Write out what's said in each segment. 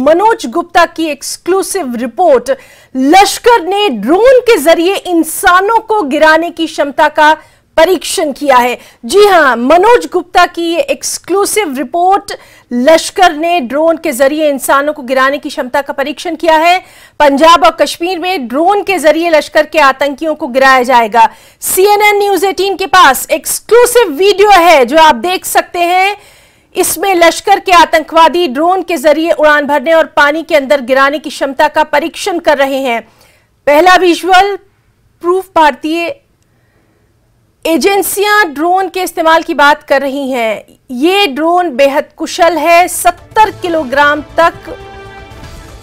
मनोज गुप्ता की exclusive report. लश्कर ने drone के जरिए इंसानों को गिराने की क्षमता का परीक्षण किया है। जी हां, मनोज गुप्ता की ये एक्सक्लूसिव रिपोर्ट। लश्कर ने ड्रोन के जरिए इंसानों को गिराने की क्षमता का परीक्षण किया है। पंजाब और कश्मीर में ड्रोन के जरिए लश्कर के आतंकियों को गिराया जाएगा। CNN न्यूज 18 के पास एक्सक्लूसिव वीडियो है जो आप देख सकते हैं। इसमें लश्कर के आतंकवादी ड्रोन के जरिए उड़ान भरने और पानी के अंदर गिराने की क्षमता का परीक्षण कर रहे हैं। पहला विजुअल प्रूफ। भारतीय एजेंसियां ड्रोन के इस्तेमाल की बात कर रही हैं। ये ड्रोन बेहद कुशल है, 70 किलोग्राम तक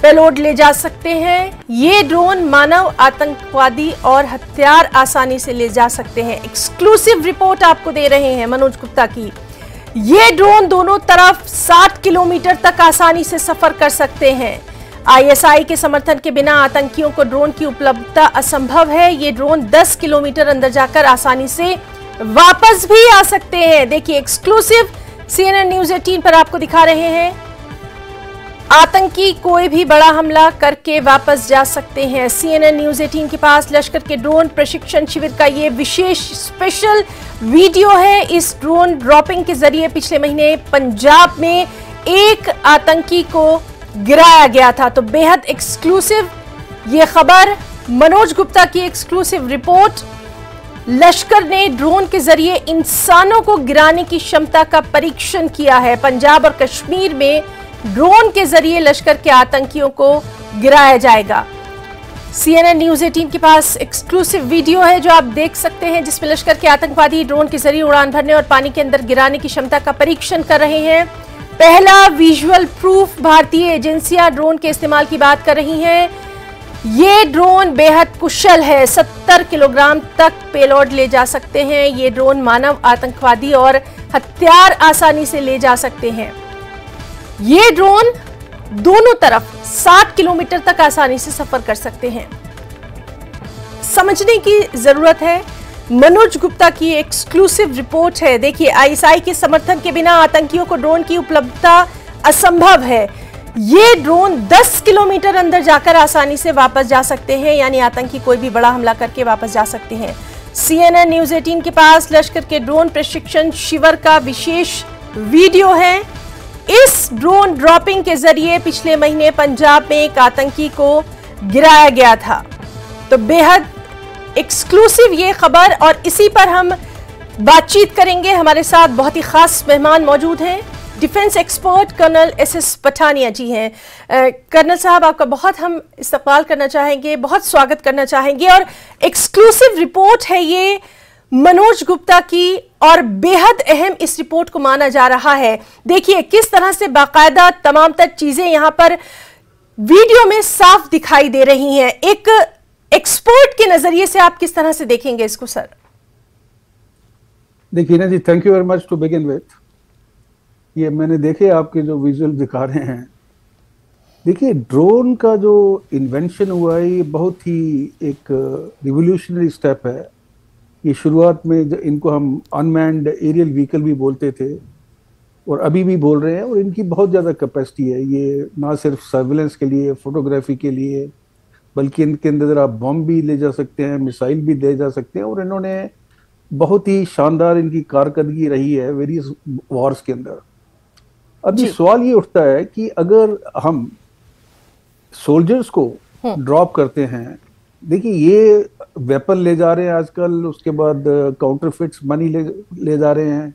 पेलोड ले जा सकते हैं। ये ड्रोन मानव, आतंकवादी और हथियार आसानी से ले जा सकते हैं। एक्सक्लूसिव रिपोर्ट आपको दे रहे हैं मनोज गुप्ता की। ये ड्रोन दोनों तरफ 60 किलोमीटर तक आसानी से सफर कर सकते हैं। ISI के समर्थन के बिना आतंकियों को ड्रोन की उपलब्धता असंभव है। ये ड्रोन 10 किलोमीटर अंदर जाकर आसानी से वापस भी आ सकते हैं। देखिए, एक्सक्लूसिव CNN न्यूज 18 पर आपको दिखा रहे हैं। आतंकी कोई भी बड़ा हमला करके वापस जा सकते हैं। CNN न्यूज 18 के पास लश्कर के ड्रोन प्रशिक्षण शिविर का ये विशेष स्पेशल वीडियो है। इस ड्रोन ड्रॉपिंग के जरिए पिछले महीने पंजाब में एक आतंकी को गिराया गया था। तो बेहद एक्सक्लूसिव ये खबर, मनोज गुप्ता की एक्सक्लूसिव रिपोर्ट। लश्कर ने ड्रोन के जरिए इंसानों को गिराने की क्षमता का परीक्षण किया है। पंजाब और कश्मीर में ड्रोन के जरिए लश्कर के आतंकियों को गिराया जाएगा। CNN न्यूज 18 के पास एक्सक्लूसिव वीडियो है जो आप देख सकते हैं, जिसमें लश्कर के आतंकवादी ड्रोन के जरिए उड़ान भरने और पानी के अंदर गिराने की क्षमता का परीक्षण कर रहे हैं। पहला विजुअल प्रूफ। भारतीय एजेंसियां ड्रोन के इस्तेमाल की बात कर रही हैं। ये ड्रोन बेहद कुशल है, 70 किलोग्राम तक पेलोड ले जा सकते हैं। ये ड्रोन मानव, आतंकवादी और हथियार आसानी से ले जा सकते हैं। ये ड्रोन दोनों तरफ 60 किलोमीटर तक आसानी से सफर कर सकते हैं। समझने की जरूरत है। मनोज गुप्ता की एक्सक्लूसिव रिपोर्ट है। देखिए, ISI के समर्थन के बिना आतंकियों को ड्रोन की उपलब्धता असंभव है। ये ड्रोन 10 किलोमीटर अंदर जाकर आसानी से वापस जा सकते हैं, यानी आतंकी कोई भी बड़ा हमला करके वापस जा सकते हैं। CNN न्यूज 18 के पास लश्कर के ड्रोन प्रशिक्षण शिविर का विशेष वीडियो है। इस ड्रोन ड्रॉपिंग के जरिए पिछले महीने पंजाब में एक आतंकी को गिराया गया था। तो बेहद एक्सक्लूसिव ये खबर, और इसी पर हम बातचीत करेंगे। हमारे साथ बहुत ही खास मेहमान मौजूद हैं। Defence expert colonel SS Pathania ji हैं। कर्नल साहब, आपका बहुत हम इस्तकबाल करना चाहेंगे, बहुत स्वागत करना चाहेंगे। और एक्सक्लूसिव रिपोर्ट है ये मनोज गुप्ता की, और बेहद अहम इस रिपोर्ट को माना जा रहा है। देखिए किस तरह से बाकायदा तमाम तर चीजें यहां पर वीडियो में साफ दिखाई दे रही हैं। एक एक्सपर्ट के नजरिए से आप किस तरह से देखेंगे इसको सर? देखिए ना जी, thank you very much to begin with. ये मैंने देखे आपके जो विजुअल दिखा रहे हैं। देखिए, ड्रोन का जो इन्वेंशन हुआ है ये बहुत ही एक रिवोल्यूशनरी स्टेप है। ये शुरुआत में इनको हम अनमैन्ड एरियल व्हीकल भी बोलते थे और अभी भी बोल रहे हैं, और इनकी बहुत ज़्यादा कैपेसिटी है। ये ना सिर्फ सर्विलेंस के लिए, फोटोग्राफी के लिए, बल्कि इनके अंदर आप बॉम्ब भी ले जा सकते हैं, मिसाइल भी ले जा सकते हैं। और इन्होंने बहुत ही शानदार इनकी कारकर्दगी रही है वेरियस वॉर्स के अंदर। अभी सवाल ये उठता है कि अगर हम सोल्जर्स को ड्रॉप करते हैं, देखिए ये वेपन ले जा रहे हैं आजकल, उसके बाद काउंटरफिट्स मनी ले जा रहे हैं,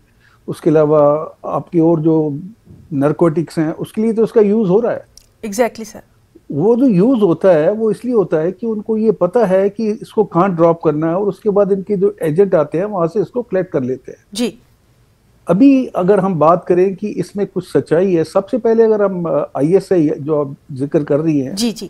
उसके अलावा आपकी और जो नारकोटिक्स हैं उसके लिए तो उसका यूज हो रहा है। Exactly sir. वो जो यूज होता है वो इसलिए होता है कि उनको ये पता है कि इसको कहाँ ड्रॉप करना है, और उसके बाद इनके जो एजेंट आते हैं वहां से इसको कलेक्ट कर लेते हैं। जी। अभी अगर हम बात करें कि इसमें कुछ सच्चाई है, सबसे पहले अगर हम ISI जो आप जिक्र कर रही हैं, जी जी,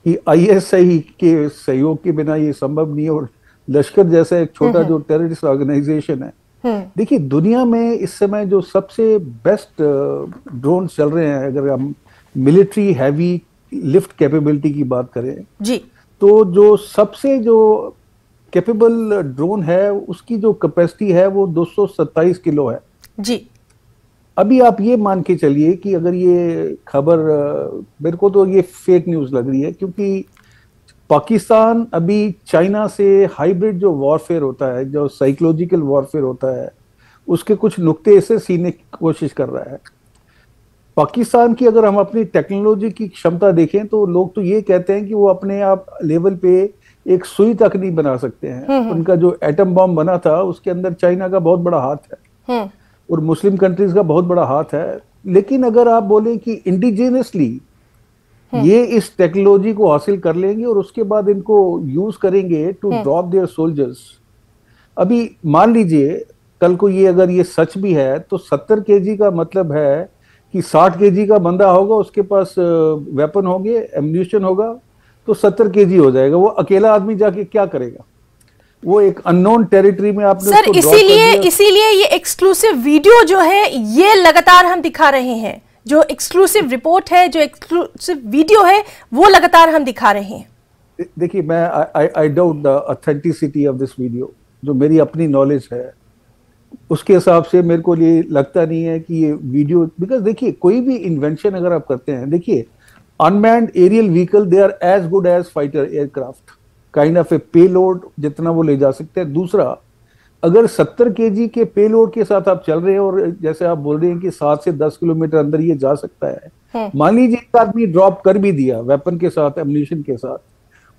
कि ISI के सहयोग के बिना ये संभव नहीं है, और लश्कर जैसा एक छोटा जो टेररिस्ट ऑर्गेनाइजेशन है। देखिए, दुनिया में इस समय जो सबसे बेस्ट ड्रोन चल रहे हैं, अगर हम मिलिट्री हैवी लिफ्ट कैपेबिलिटी की बात करें जी, तो जो सबसे जो कैपेबल ड्रोन है उसकी जो कैपेसिटी है वो 227 किलो है जी। अभी आप ये मान के चलिए कि अगर ये खबर, मेरे को तो ये फेक न्यूज लग रही है, क्योंकि पाकिस्तान अभी चाइना से हाइब्रिड जो वॉरफेयर होता है, जो साइकोलॉजिकल वॉरफेयर होता है, उसके कुछ नुक्ते ऐसे सीने की कोशिश कर रहा है। पाकिस्तान की अगर हम अपनी टेक्नोलॉजी की क्षमता देखें तो लोग तो ये कहते हैं कि वो अपने आप लेवल पे एक सुई तक नहीं बना सकते हैं। उनका जो एटम बॉम्ब बना था उसके अंदर चाइना का बहुत बड़ा हाथ है और मुस्लिम कंट्रीज का बहुत बड़ा हाथ है। लेकिन अगर आप बोले कि इंडिजिनियसली ये इस टेक्नोलॉजी को हासिल कर लेंगे और उसके बाद इनको यूज करेंगे टू ड्रॉप देयर सोल्जर्स। अभी मान लीजिए कल को ये अगर ये सच भी है तो 70 केजी का मतलब है कि 60 केजी का बंदा होगा, उसके पास वेपन होंगे, एम्यूनिशन होगा, तो 70 केजी हो जाएगा। वो अकेला आदमी जाके क्या करेगा? वो एक अननोन टेरिटरी में आपने सर, इसीलिए ये एक्सक्लूसिव वीडियो जो है ये लगातार हम दिखा रहे हैं। जो एक्सक्लूसिव रिपोर्ट है, जो एक्सक्लूसिव वीडियो है, वो लगातार हम दिखा रहे हैं। देखिए, मैं I doubt the authenticity of this video. जो मेरी अपनी नॉलेज है उसके हिसाब से मेरे को ये लगता नहीं है कि ये वीडियो, बिकॉज देखिए कोई भी इन्वेंशन अगर आप करते हैं, देखिए unmanned aerial vehicle they are as good as fighter aircraft, kind of a payload जितना वो ले जा सकते हैं। दूसरा, अगर 70 केजी के पेलोड के साथ आप चल रहे हैं और जैसे आप बोल रहे हैं कि 7 से 10 किलोमीटर अंदर ये जा सकता है, मान लीजिए एक आदमी ड्रॉप कर भी दिया वेपन के साथ, एम्यूनिशन के साथ,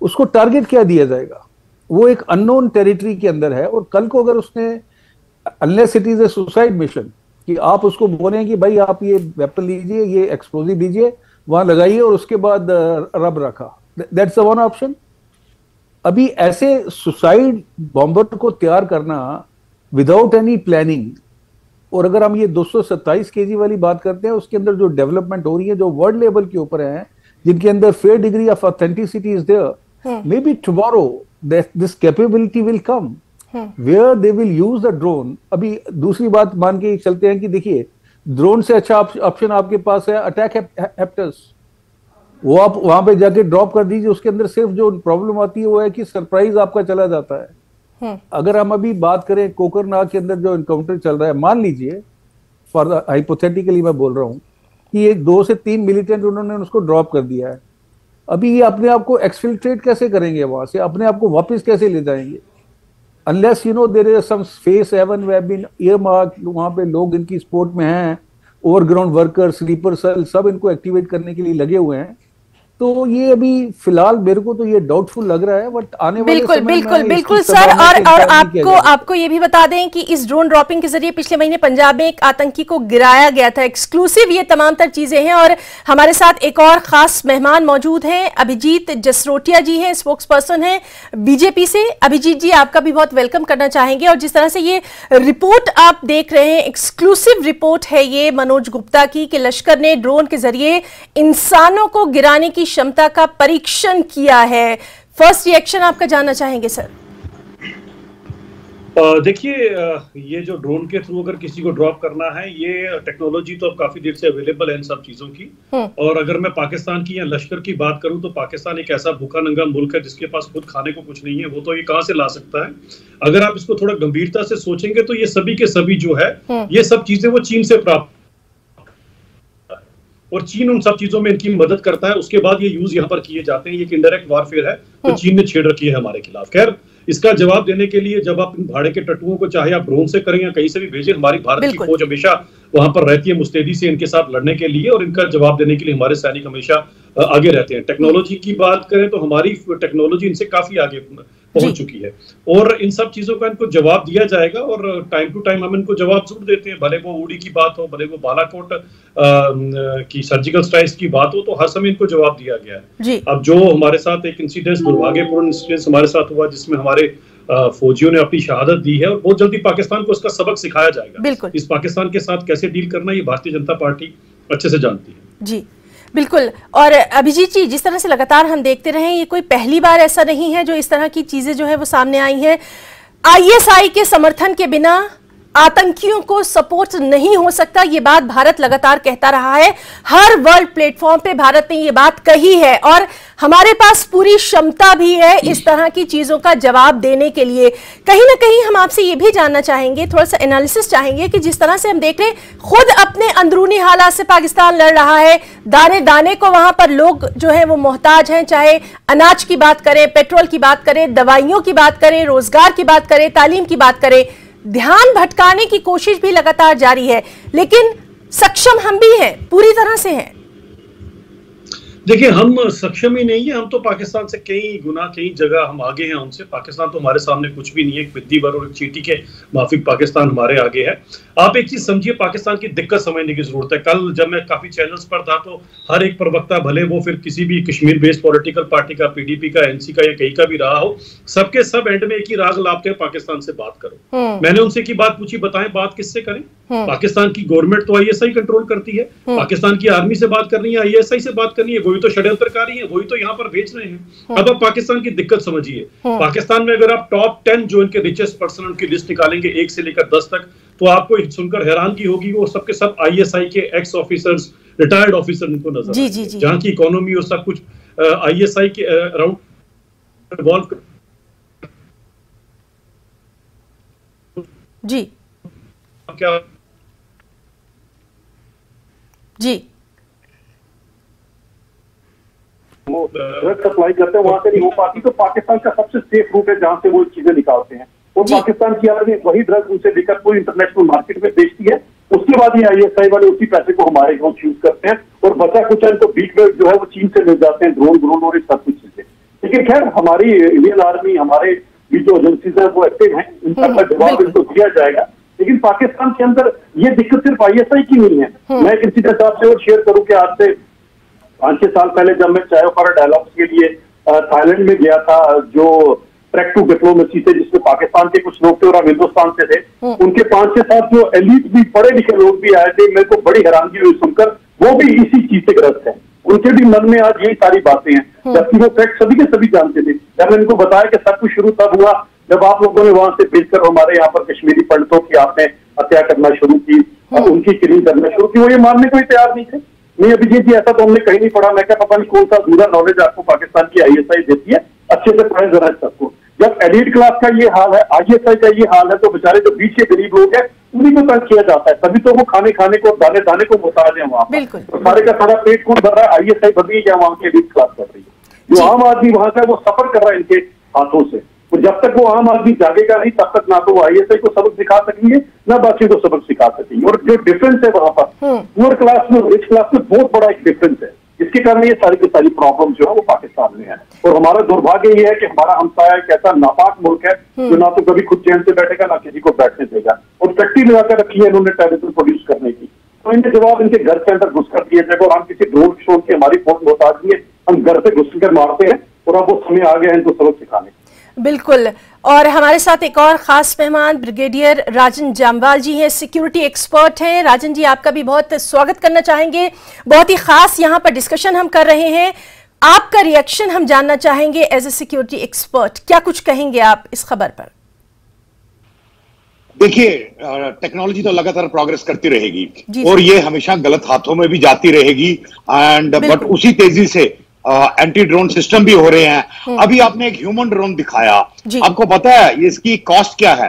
उसको टारगेट क्या दिया जाएगा? वो एक अननोन टेरिटरी के अंदर है। और कल को अगर उसने, unless it is a suicide mission, कि आप उसको बोलें कि भाई आप ये वेपन लीजिए, ये एक्सप्लोजिव दीजिए, वहां लगाइए और उसके बाद रब रखा, दैट्स वन ऑप्शन। अभी ऐसे सुसाइड बॉम्बर को तैयार करना विदाउट एनी प्लानिंग, और अगर हम ये 227 केजी वाली बात करते हैं, उसके अंदर जो डेवलपमेंट हो रही है, जो वर्ल्ड लेवल के ऊपर है, जिनके अंदर fair degree of authenticity is there, may be tomorrow this capability will come where they will use the drone। अभी दूसरी बात मान के चलते हैं कि देखिए ड्रोन से अच्छा ऑप्शन आपके पास है अटैक हेप्टर्स। वो आप वहां पे जाके ड्रॉप कर दीजिए, उसके अंदर सिर्फ जो प्रॉब्लम आती है वो है कि सरप्राइज आपका चला जाता है। अगर हम अभी बात करें कोकरनाग के अंदर जो इनकाउंटर चल रहा है, मान लीजिए फॉर हाइपोथेटिकली मैं बोल रहा हूँ कि एक 2 से 3 मिलिटेंट उन्होंने उसको ड्रॉप कर दिया है। अभी ये अपने आप को एक्सफिल्ट्रेट कैसे करेंगे, वहां से अपने आप को वापस कैसे ले जाएंगे? Unless you know there is some space heaven who have been earmarked, वहां पे लोग इनकी सपोर्ट में हैं, ओवरग्राउंड वर्कर, स्लीपर सेल, सब इनको एक्टिवेट करने के लिए लगे हुए हैं। तो ये अभी फिलहाल मेरे को तो ये डाउटफुल लग रहा है, बट आने वाले बिल्कुल सर। और आपको ये भी बता दें कि इस ड्रोन ड्रॉपिंग के जरिए पिछले महीने पंजाब में एक आतंकी को गिराया गया था। एक्सक्लूसिव ये तमाम तर चीजें हैं। और हमारे साथ एक और खास मेहमान मौजूद हैं, अभिजीत जसरोटिया जी हैं, स्पोक्स पर्सन हैं बीजेपी से। अभिजीत जी, आपका भी बहुत वेलकम करना चाहेंगे। और जिस तरह से ये रिपोर्ट आप देख रहे हैं, एक्सक्लूसिव रिपोर्ट है ये मनोज गुप्ता की, कि लश्कर ने ड्रोन के जरिए इंसानों को गिराने की क्षमता का परीक्षण किया है। फर्स्ट रिएक्शन आपका जानना चाहेंगे सर। देखिए, ये जो ड्रोन के थ्रू अगर किसी को ड्रॉप करना है, ये टेक्नोलॉजी तो अब काफी देर से अवेलेबल है इन सब चीजों की। और अगर मैं पाकिस्तान की या लश्कर की बात करूं तो पाकिस्तान एक ऐसा भूखा नंगा मुल्क है जिसके पास खुद खाने को कुछ नहीं है। वो तो ये कहां से ला सकता है? अगर आप इसको थोड़ा गंभीरता से सोचेंगे तो ये सभी के सभी जो है, ये सब चीजें वो चीन से प्राप्त, और चीन उन सब चीजों में इनकी मदद करता है। उसके बाद ये यूज यहाँ पर किए जाते हैं। ये एक इनडायरेक्ट वारफेयर है तो चीन ने छेड़ रखी है हमारे खिलाफ। खैर, इसका जवाब देने के लिए जब आप इन भाड़े के टट्टुओं को चाहे आप ड्रोन से करें या कहीं से भी भेजें, हमारी भारत की फौज हमेशा वहां पर रहती है मुस्तैदी से इनके साथ लड़ने के लिए, और इनका जवाब देने के लिए हमारे सैनिक हमेशा आगे रहते हैं। टेक्नोलॉजी की बात करें तो हमारी टेक्नोलॉजी इनसे काफी आगे पहुंच चुकी है, और इन सब चीजों का इनको जवाब दिया जाएगा। और टाइम टू टाइम हम इनको जवाब जरूर देते हैं, भले वो उड़ी की बात हो, भले वो बालाकोट की सर्जिकल स्ट्राइक्स की बात हो, तो हर समय इनको जवाब दिया गया है। अब जो हमारे साथ एक इंसिडेंस, दुर्भाग्यपूर्ण इंसिडेंस हमारे साथ हुआ जिसमें हमारे फौजियों ने अपनी शहादत दी है, और बहुत जल्दी पाकिस्तान को इसका सबक सिखाया जाएगा। इस पाकिस्तान के साथ कैसे डील करना ये भारतीय जनता पार्टी अच्छे से जानती है। जी बिल्कुल। और अभिजीत जी, जिस तरह से लगातार हम देखते रहे, ये कोई पहली बार ऐसा नहीं है जो इस तरह की चीजें जो है वो सामने आई हैं। आईएसआई के समर्थन के बिना आतंकियों को सपोर्ट नहीं हो सकता, ये बात भारत लगातार कहता रहा है। हर वर्ल्ड प्लेटफॉर्म पे भारत ने ये बात कही है, और हमारे पास पूरी क्षमता भी है इस तरह की चीजों का जवाब देने के लिए। कहीं ना कहीं हम आपसे ये भी जानना चाहेंगे, थोड़ा सा एनालिसिस चाहेंगे कि जिस तरह से हम देख रहे हैं खुद अपने अंदरूनी हालात से पाकिस्तान लड़ रहा है, दाने दाने को वहां पर लोग जो है वो मोहताज हैं, चाहे अनाज की बात करें, पेट्रोल की बात करें, दवाइयों की बात करें, रोजगार की बात करें, तालीम की बात करें, ध्यान भटकाने की कोशिश भी लगातार जारी है, लेकिन सक्षम हम भी हैं, पूरी तरह से हैं। देखिए, हम सक्षम ही नहीं है, हम तो पाकिस्तान से कई गुना कई जगह हम आगे हैं उनसे। पाकिस्तान तो हमारे सामने कुछ भी नहीं है, एक बिद्दी भर और एक चींटी के माफिक पाकिस्तान हमारे आगे है। आप एक चीज समझिए, पाकिस्तान की दिक्कत समझने की जरूरत है। कल जब मैं काफी चैनल्स पर था तो हर एक प्रवक्ता, भले वो फिर किसी भी कश्मीर बेस्ड पॉलिटिकल पार्टी का, पीडीपी का, एनसी का या कहीं का भी रहा हो, सबके सब एंड में एक ही राग लापते हैं, पाकिस्तान से बात करो। मैंने उनसे की बात पूछी, बताएं बात किससे करें? पाकिस्तान की गवर्नमेंट तो आईएसआई कंट्रोल करती है, पाकिस्तान की आर्मी से बात करनी है, आईएसआई से बात करनी है, वही तो षड्यंत्रकारी है, वही तो यहाँ पर बेच रहे हैं। अब आप पाकिस्तान की दिक्कत समझिए। पाकिस्तान में अगर आप टॉप 10 जो इनके रिचेस्ट पर्सन उनकी लिस्ट निकालेंगे 1 से लेकर 10 तक, तो आपको सुनकर हैरानगी होगी, वो सबके सब आईएसआई के एक्स ऑफिसर्स, रिटायर्ड ऑफिसर इनको नजर जी, जी, जी। जहाँ की इकोनॉमी और सब कुछ आईएसआई के अराउंड इन्वॉल्व। जी क्या जी वो ड्रग सप्लाई करते हैं, वहां से नहीं हो पाती, तो पाकिस्तान का सबसे सेफ रूट है जहां से वो चीजें निकालते हैं। और पाकिस्तान की आर्मी वही ड्रग उनसे लेकर पूरी इंटरनेशनल मार्केट में बेचती है। उसके बाद ये आईएसआई वाले उसी पैसे को हमारे यहाँ यूज करते हैं और बचा कुछ इनको बीट में जो है वो चीन से मिल जाते हैं, ड्रोन और इस सब कुछ चीजें। लेकिन खैर हमारी इंडियन आर्मी, हमारे भी जो एजेंसीज है वो एक्टिव है, इन सबका जवाब इनको दिया जाएगा। लेकिन पाकिस्तान के अंदर ये दिक्कत सिर्फ आईएसआई की नहीं है। मैं एक इंसिडेंट आपसे और शेयर करूं कि आज से 5-6 साल पहले जब मैं चाय फॉर डायलॉग्स के लिए थाईलैंड में गया था, जो ट्रैक टू डिप्लोमेसी थे जिसमें पाकिस्तान के कुछ लोग थे और हम हिंदुस्तान से थे, उनके 5-6 साथ जो एलिट भी, पढ़े लिखे लोग भी आए थे, मेरे को बड़ी हैरानगी हुई सुनकर, वो भी इसी चीज से ग्रस्त है। उनके भी मन में आज यही सारी बातें हैं, जबकि वो फैक्ट सभी के सभी जानते थे। जब मैंने इनको बताया कि सब कुछ शुरू तब हुआ जब आप लोगों ने वहां से भेजकर हमारे यहाँ पर कश्मीरी पंडितों की आपने हत्या करना शुरू की और उनकी किलिंग करना शुरू की, वो ये मानने को ही तैयार नहीं थे। नहीं अभिजीत जी, ऐसा तो हमने कहीं नहीं पढ़ा। मैं क्या पता नहीं कौन सा अधूरा नॉलेज आपको पाकिस्तान की आईएसआई देती है, अच्छे से पढ़े जरा सबको। जब एलिट क्लास का ये हाल है, आईएसआई का ये हाल है, तो बेचारे जो बीच के गरीब लोग हैं उन्हीं को तंग किया जाता है। तभी तो वो खाने को, दाने दाने को मुहताज है वहां पर। तो सारे का सारा पेट कौन भर रहा है? आईएसआई भर रही है या वहां की एलिट क्लास कर रही है? जो आम आदमी वहां का वो सफर कर रहा है इनके हाथों से। तो जब तक वो आम आदमी जागेगा नहीं तब तक ना तो वो आईएसआई को सबक सिखा सकेंगे ना बाकी को सबक सिखा सकेंगे। और जो डिफरेंस है वहां पर पुअर क्लास में, रिच क्लास में बहुत बड़ा एक डिफरेंस है, जिसके कारण ये सारी की सारी प्रॉब्लम जो है वो पाकिस्तान में है। और हमारा दुर्भाग्य ये है कि हमारा हमसाया एक ऐसा नापाक मुल्क है जो ना तो कभी खुद चैन से बैठेगा ना किसी को बैठने देगा। और फैक्ट्री लगाकर रखी है इन्होंने टेररिज्म प्रोड्यूस करने की, तो इनके जवाब इनके घर के अंदर घुस कर दिए जाएगा। और हम किसी ड्रोन शो की हमारी फोन बता दिए, हम घर से घुस कर मारते हैं और अब वो समय आ गया है इनको सबक सिखाने। बिल्कुल। और हमारे साथ एक और खास मेहमान ब्रिगेडियर राजन जामवाल जी हैं, सिक्योरिटी एक्सपर्ट हैं। राजन जी, आपका भी बहुत स्वागत करना चाहेंगे। बहुत ही खास यहाँ पर डिस्कशन हम कर रहे हैं, आपका रिएक्शन हम जानना चाहेंगे एज ए सिक्योरिटी एक्सपर्ट। क्या कुछ कहेंगे आप इस खबर पर? देखिए, टेक्नोलॉजी तो लगातार प्रोग्रेस करती रहेगी और ये हमेशा गलत हाथों में भी जाती रहेगी, एंड बट उसी तेजी से एंटी ड्रोन सिस्टम भी हो रहे हैं। अभी आपने एक ह्यूमन ड्रोन दिखाया, आपको पता है इसकी कॉस्ट क्या है?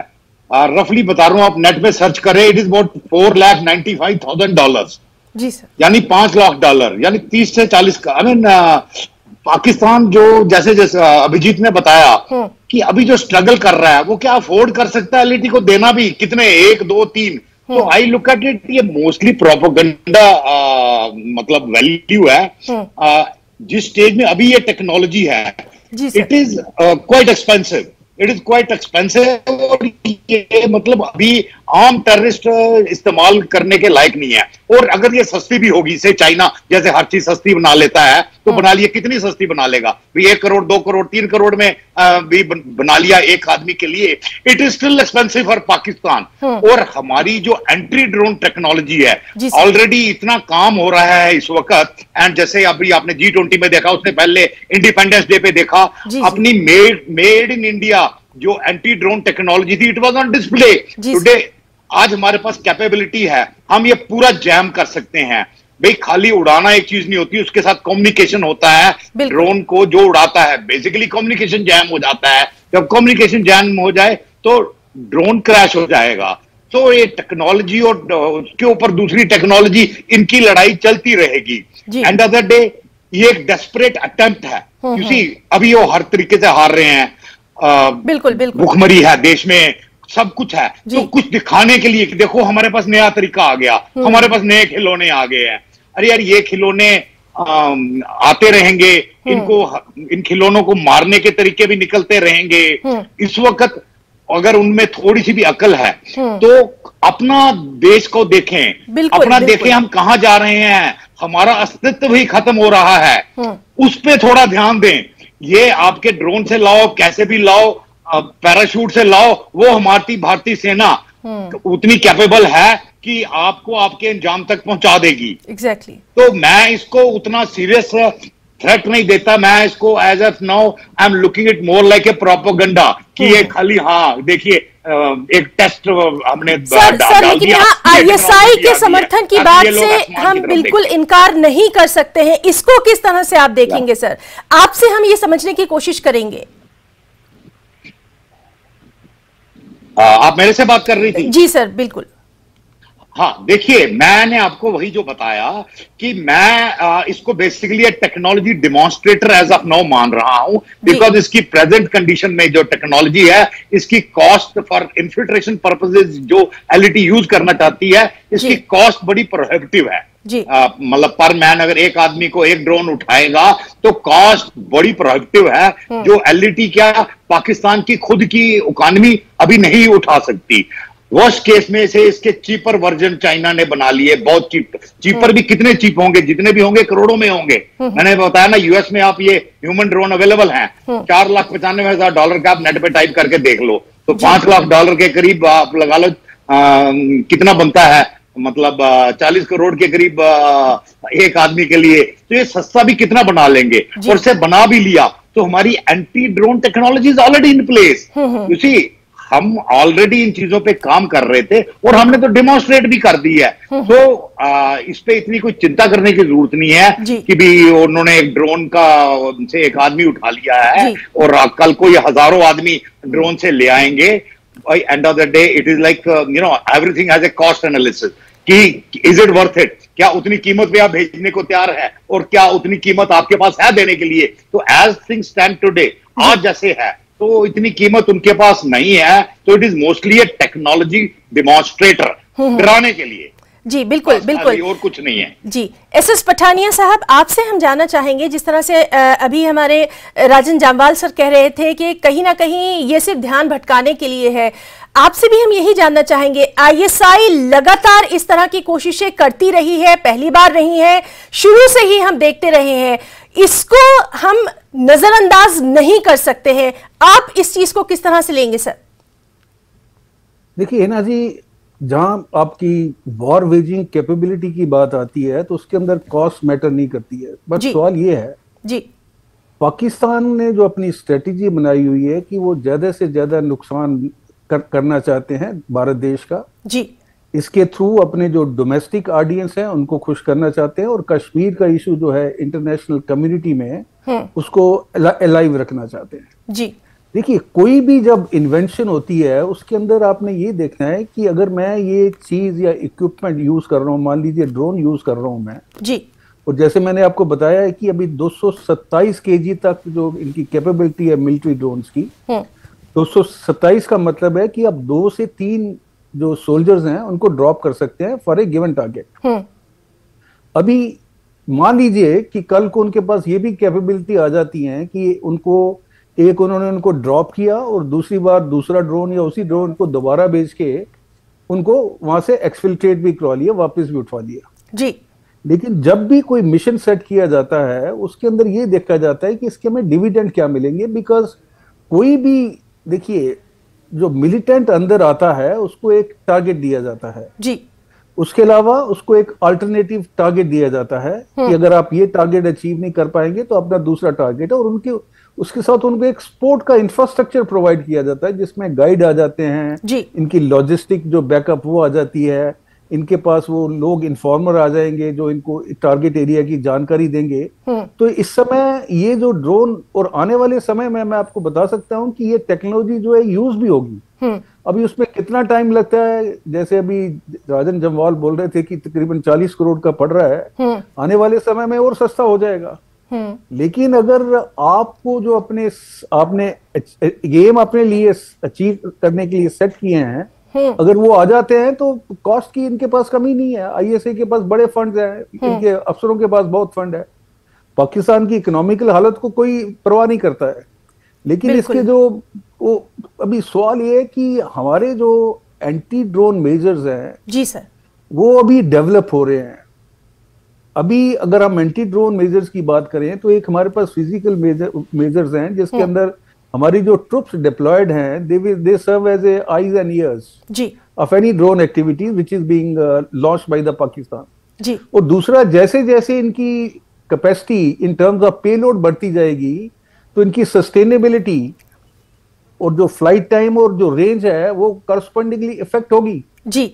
रफली बता रहा हूं, आप नेट में सर्च करें, इट इज अबाउट $4,95,000, जी सर, यानी $5 लाख, यानी 30 से 40 का। आई मीन पाकिस्तान जो जैसे जैसे अभिजीत ने बताया कि अभी जो स्ट्रगल कर रहा है वो क्या अफोर्ड कर सकता है एलईटी को देना भी? कितने, 1, 2, 3? तो आई लुक एट इट, ये मोस्टली प्रोपेगेंडा मतलब वैल्यू है। जिस स्टेज में अभी ये टेक्नोलॉजी है, इट इज क्वाइट एक्सपेंसिव, और ये मतलब अभी आम टेररिस्ट इस्तेमाल करने के लायक नहीं है। और अगर ये सस्ती भी होगी, से चाइना जैसे हर चीज सस्ती बना लेता है, तो बना लिया, कितनी सस्ती बना लेगा भी? 1 करोड़, 2 करोड़, 3 करोड़ में भी बना लिया एक आदमी के लिए। It is still expensive for Pakistan. और हमारी जो एंटी ड्रोन टेक्नोलॉजी है, ऑलरेडी इतना काम हो रहा है इस वक्त। एंड जैसे अभी आपने G20 में देखा, उसने पहले इंडिपेंडेंस डे पे देखा, अपनी मेड इन इंडिया जो एंटी ड्रोन टेक्नोलॉजी थी, it was on display today. आज हमारे पास कैपेबिलिटी है, हम ये पूरा जैम कर सकते हैं। भाई खाली उड़ाना एक चीज नहीं होती, उसके साथ कम्युनिकेशन होता है। ड्रोन को जो उड़ाता है बेसिकली कम्युनिकेशन जैम हो जाता है, जब कम्युनिकेशन जैम हो जाए तो ड्रोन क्रैश हो जाएगा। तो ये टेक्नोलॉजी और उसके ऊपर दूसरी टेक्नोलॉजी, इनकी लड़ाई चलती रहेगी। एंड ऑफ द डे ये एक डेस्परेट अटेम्प्ट है, किसी अभी वो हर तरीके से हार रहे हैं, बिल्कुल बिल्कुल भुखमरी है देश में, सब कुछ है, तो कुछ दिखाने के लिए देखो हमारे पास नया तरीका आ गया, हमारे पास नए खिलौने आ गए हैं। अरे यार ये खिलौने आते रहेंगे, इन खिलौनों को मारने के तरीके भी निकलते रहेंगे। इस वक्त अगर उनमें थोड़ी सी भी अकल है तो अपना देश को देखें, अपना देखें हम कहां जा रहे हैं, हमारा अस्तित्व ही खत्म हो रहा है, उस पे थोड़ा ध्यान दें। ये आपके ड्रोन से लाओ, कैसे भी लाओ, पैराशूट से लाओ, वो हमारी भारतीय सेना उतनी कैपेबल है कि आपको आपके अंजाम तक पहुंचा देगी। एग्जैक्टली। तो मैं इसको उतना सीरियस थ्रेट नहीं देता, मैं इसको as of now I am looking it more like a propaganda कि ये खाली, हाँ देखिए एक टेस्ट हमने सर, लेकिन यहाँ आईएसआई के समर्थन की बात से हम बिल्कुल इनकार नहीं कर सकते हैं। इसको किस तरह से आप देखेंगे सर? आपसे हम ये समझने की कोशिश करेंगे। आप मेरे से बात कर रही थी? जी सर, बिल्कुल। हाँ देखिए, मैंने आपको वही जो बताया कि मैं इसको basically technology demonstrator as of now मान रहा हूं, बिकॉज इसकी प्रेजेंट कंडीशन में जो टेक्नोलॉजी है, इसकी कॉस्ट फॉर इन्फिल्ट्रेशन पर्पसेज जो एलईटी यूज करना चाहती है, इसकी कॉस्ट बड़ी प्रोहिबिटिव है। मतलब पर मैन अगर एक आदमी को एक ड्रोन उठाएगा तो कॉस्ट बड़ी प्रोहिबिटिव है, जो एलईटी क्या पाकिस्तान की खुद की इकोनॉमी अभी नहीं उठा सकती। वर्स्ट केस में से इसके चीपर वर्जन चाइना ने बना लिए, बहुत चीपर भी कितने चीप होंगे, जितने भी होंगे करोड़ों में होंगे। मैंने बताया ना, यूएस में आप ये ह्यूमन ड्रोन अवेलेबल हैं, $4,95,000 का आप नेट पे टाइप करके देख लो, तो $5 लाख के करीब आप लगा लो, कितना बनता है, मतलब 40 करोड़ के करीब एक आदमी के लिए। तो ये सस्ता भी कितना बना लेंगे, और से बना भी लिया तो हमारी anti drone technology is already in place. You see, हम ऑलरेडी इन चीजों पे काम कर रहे थे और हमने तो डेमोन्स्ट्रेट भी कर दी है। तो इस पे इतनी कोई चिंता करने की जरूरत नहीं है कि भी उन्होंने एक ड्रोन का से एक आदमी उठा लिया है और कल को ये हजारों आदमी ड्रोन से ले आएंगे। End of the day it is like everything has a cost analysis कि इज इट वर्थ इट, क्या उतनी कीमत पे आप भेजने को तैयार है और क्या उतनी कीमत आपके पास है देने के लिए। तो एज थिंग्स स्टैंड टुडे, आज जैसे है, तो इतनी कीमत उनके पास नहीं है। तो it is mostly A technology demonstrator, डराने के लिए। जी बिल्कुल बिल्कुल, और कुछ नहीं है। जी एसएस पठानिया साहब, आपसे हम जानना चाहेंगे, जिस तरह से अभी हमारे राजन जामवाल सर कह रहे थे कि कहीं ना कहीं ये सिर्फ ध्यान भटकाने के लिए है, आपसे भी हम यही जानना चाहेंगे, आईएसआई लगातार इस तरह की कोशिशें करती रही है, पहली बार नहीं है, शुरू से ही हम देखते रहे हैं, इसको हम नजरअंदाज नहीं कर सकते हैं। आप इस चीज को किस तरह से लेंगे सर? देखिए हिना जी, जहां आपकी वॉर वेजिंग कैपेबिलिटी की बात आती है तो उसके अंदर कॉस्ट मैटर नहीं करती है। बट सवाल ये है जी, पाकिस्तान ने जो अपनी स्ट्रेटेजी बनाई हुई है कि वो ज्यादा से ज्यादा नुकसान करना चाहते हैं भारत देश का जी, इसके थ्रू अपने जो डोमेस्टिक ऑडियंस है उनको खुश करना चाहते हैं, और कश्मीर का इशू जो है इंटरनेशनल कम्युनिटी में उसको अलाइव रखना चाहते हैं जी। देखिए, कोई भी जब इन्वेंशन होती है उसके अंदर आपने ये देखना है कि अगर मैं ये चीज या इक्विपमेंट यूज कर रहा हूँ, मान लीजिए ड्रोन यूज कर रहा हूँ मैं जी, और जैसे मैंने आपको बताया है कि अभी 227 kg तक जो इनकी कैपेबिलिटी है मिलिट्री ड्रोन्स की, 227 का मतलब है कि अब 2 से 3 जो सोल्जर्स हैं उनको ड्रॉप कर सकते हैं फॉर ए गिवन टारगेट। अभी मान लीजिए कि कल को उनके पास ये भी कैपेबिलिटी आ जाती है कि उन्होंने उनको ड्रॉप किया और दूसरी बार दूसरा ड्रोन या उसी ड्रोन को दोबारा भेज के उनको वहां से एक्सफिल्ट्रेट भी करवा लिया, वापस भी उठवा लिया जी। लेकिन जब भी कोई मिशन सेट किया जाता है उसके अंदर ये देखा जाता है कि इसके में डिविडेंड क्या मिलेंगे, बिकॉज कोई भी देखिए जो मिलिटेंट अंदर आता है उसको एक टारगेट दिया जाता है जी, उसके अलावा उसको एक अल्टरनेटिव टारगेट दिया जाता है कि अगर आप ये टारगेट अचीव नहीं कर पाएंगे तो अपना दूसरा टारगेट है, और उसके साथ उनको एक स्पोर्ट का इंफ्रास्ट्रक्चर प्रोवाइड किया जाता है जिसमें गाइड आ जाते हैं जी, इनकी लॉजिस्टिक जो बैकअप वो आ जाती है, इनके पास वो लोग इन्फॉर्मर आ जाएंगे जो इनको टारगेट एरिया की जानकारी देंगे। तो इस समय ये जो ड्रोन, और आने वाले समय में मैं आपको बता सकता हूं कि ये टेक्नोलॉजी जो है यूज भी होगी। अभी उसमें कितना टाइम लगता है, जैसे अभी राजन जमवाल बोल रहे थे कि तकरीबन 40 करोड़ का पड़ रहा है, आने वाले समय में और सस्ता हो जाएगा। लेकिन अगर आपको जो आपने गेम अपने लिए अचीव करने के लिए सेट किए हैं, अगर वो आ जाते हैं तो कॉस्ट की इनके पास कमी नहीं है। आईएसए के पास बड़े फंड हैं, इनके अफसरों के पास बहुत फंड है। पाकिस्तान की इकोनॉमिकल हालत को कोई परवाह नहीं करता है। लेकिन इसके जो वो अभी सवाल ये है कि हमारे जो एंटी ड्रोन मेजर्स हैं जी सर, वो अभी डेवलप हो रहे हैं। अभी अगर हम एंटी ड्रोन मेजर्स की बात करें तो एक हमारे पास फिजिकल मेजर्स हैं जिसके अंदर हमारी जो ट्रुप्स डिप्लॉयड हैं, they serve as a eyes and ears of any drone activities which is being launched by the Pakistan जी। और दूसरा, जैसे जैसे इनकी capacity in terms of payload बढ़ती जाएगी तो इनकी सस्टेनेबिलिटी और जो फ्लाइट टाइम और जो रेंज है वो करस्पॉन्डिंगली इफेक्ट होगी जी।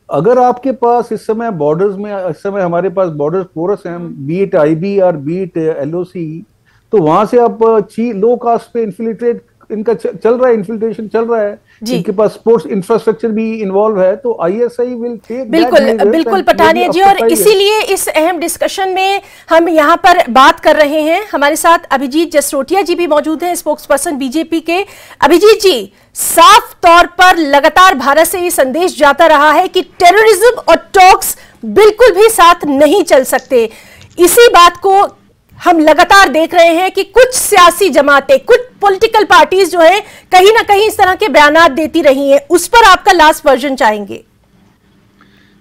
अगर आपके पास इस समय बॉर्डर्स में, इस समय हमारे पास बॉर्डर्स पोरस हैं, बी इट आईबी और बी इट एलओसी, तो वहां से आप लो कॉस्ट पे इन्फिल्ट्रेट इनका चल रहा है, इन्फिल्ट्रेशन चल रहा है, इनके पास स्पोर्ट्स इंफ्रास्ट्रक्चर भी इन्वॉल्व है। तो आईएसआई विल टेक बिल्कुल पठानिया जी, और इसीलिए इस अहम डिस्कशन में हम यहाँ पर बात कर रहे हैं। हमारे साथ अभिजीत जसरोटिया जी भी मौजूद हैं, स्पोक्स पर्सन बीजेपी के। अभिजीत जी, साफ तौर पर लगातार भारत से ये संदेश जाता रहा है कि टेररिज्म और टॉक्स बिल्कुल भी साथ नहीं चल सकते। इसी बात को हम लगातार देख रहे हैं कि कुछ सियासी जमातें, कुछ पॉलिटिकल पार्टीज जो है कहीं ना कहीं इस तरह के बयानात देती रही हैं। उस पर आपका लास्ट वर्जन चाहेंगे।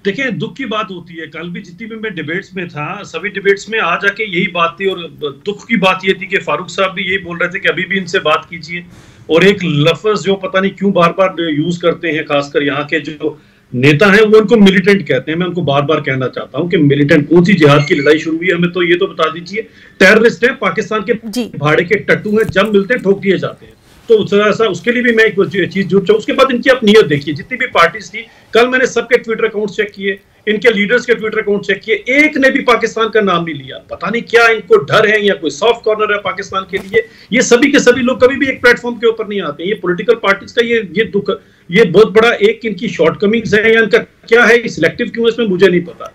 देखिए, दुख की बात होती है। कल भी जितनी भी मैं डिबेट्स में था, सभी डिबेट्स में आ जाके यही बात थी, और दुख की बात ये थी कि फारूक साहब भी यही बोल रहे थे कि अभी भी इनसे बात कीजिए। और एक लफ्ज जो पता नहीं क्यों बार बार यूज करते हैं, खासकर यहाँ के जो नेता हैं, वो उनको मिलिटेंट कहते हैं। मैं उनको बार बार कहना चाहता हूं कि मिलिटेंट कौन सी जिहाद की लड़ाई शुरू हुई है, हमें तो ये तो बता दीजिए। टेररिस्ट है, पाकिस्तान के भाड़े के टट्टू हैं, जब मिलते ठोक दिए जाते हैं। तो थोड़ा उसके लिए भी मैं एक चीज जुड़ चाहूँ। उसके बाद इनकी आप नियत देखिए, जितनी भी पार्टीज थी, कल मैंने सबके ट्विटर अकाउंट चेक किए, इनके लीडर्स के ट्विटर अकाउंट चेक किए, एक ने भी पाकिस्तान का नाम नहीं लिया। पता नहीं क्या इनको डर है या कोई सॉफ्ट कॉर्नर है पाकिस्तान के लिए। ये सभी के सभी लोग कभी भी एक प्लेटफॉर्म के ऊपर नहीं आते। ये पॉलिटिकल पार्टीज का ये दुख, ये बहुत बड़ा एक इनकी शॉर्टकमिंग्स है, या इनका क्या है, सिलेक्टिव क्यों है, इसमें मुझे नहीं पता।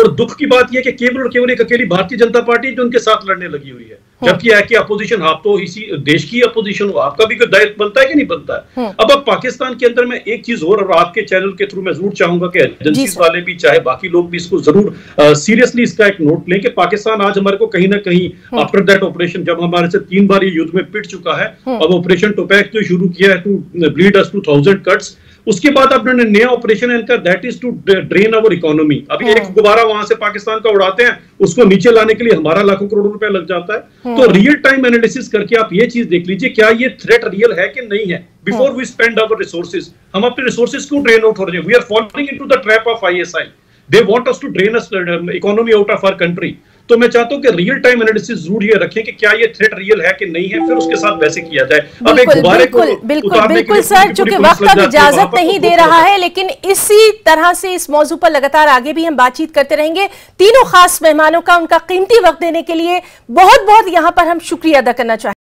और दुख की बात यह कि केवल और केवल एक अकेली भारतीय जनता पार्टी जो उनके साथ लड़ने लगी हुई है। जबकि है कि अपोजिशन, आप तो इसी देश की अपोजिशन हो, आपका भी कोई दायित्व बनता है कि नहीं बनता है। अब पाकिस्तान के अंदर में एक चीज और आपके चैनल के थ्रू मैं जरूर चाहूंगा कि एजेंसीज वाले भी, चाहे बाकी लोग भी, इसको जरूर सीरियसली इसका एक नोट लें कि पाकिस्तान आज हमारे को कहीं ना कहीं आफ्टर दैट ऑपरेशन, जब हमारे से 3 बार ये युद्ध में पिट चुका है, अब ऑपरेशन टोपैक जो शुरू किया है to bleed us to 1000 cuts, उसके बाद आपने नया ऑपरेशन इनका that is to drain our economy. अभी एक गुब्बारा वहां से पाकिस्तान का उड़ाते हैं, उसको नीचे लाने के लिए हमारा लाखों करोड़ रुपए लग जाता है। तो रियल टाइम एनालिसिस करके आप ये चीज देख लीजिए, क्या ये थ्रेट रियल है कि नहीं है, before we spend our resources. हम अपने रिसोर्सेज को ड्रेन आउट हो रहे हैं। We are following into the trap of ISI. They want us to drain us economy out of our country. तो मैं चाहता हूं कि रियल टाइम एनालिसिस जरूर ये रखें कि क्या ये थ्रेट रियल है कि नहीं है, फिर उसके साथ वैसे किया जाए। अब एक गुब्बारे को बिल्कुल सर, चूंकि वक्त अब इजाजत नहीं दे रहा है, लेकिन इसी तरह से इस मौजू पर लगातार आगे भी हम बातचीत करते रहेंगे। तीनों खास मेहमानों का उनका कीमती वक्त देने के लिए बहुत बहुत यहां पर हम शुक्रिया अदा करना चाहेंगे।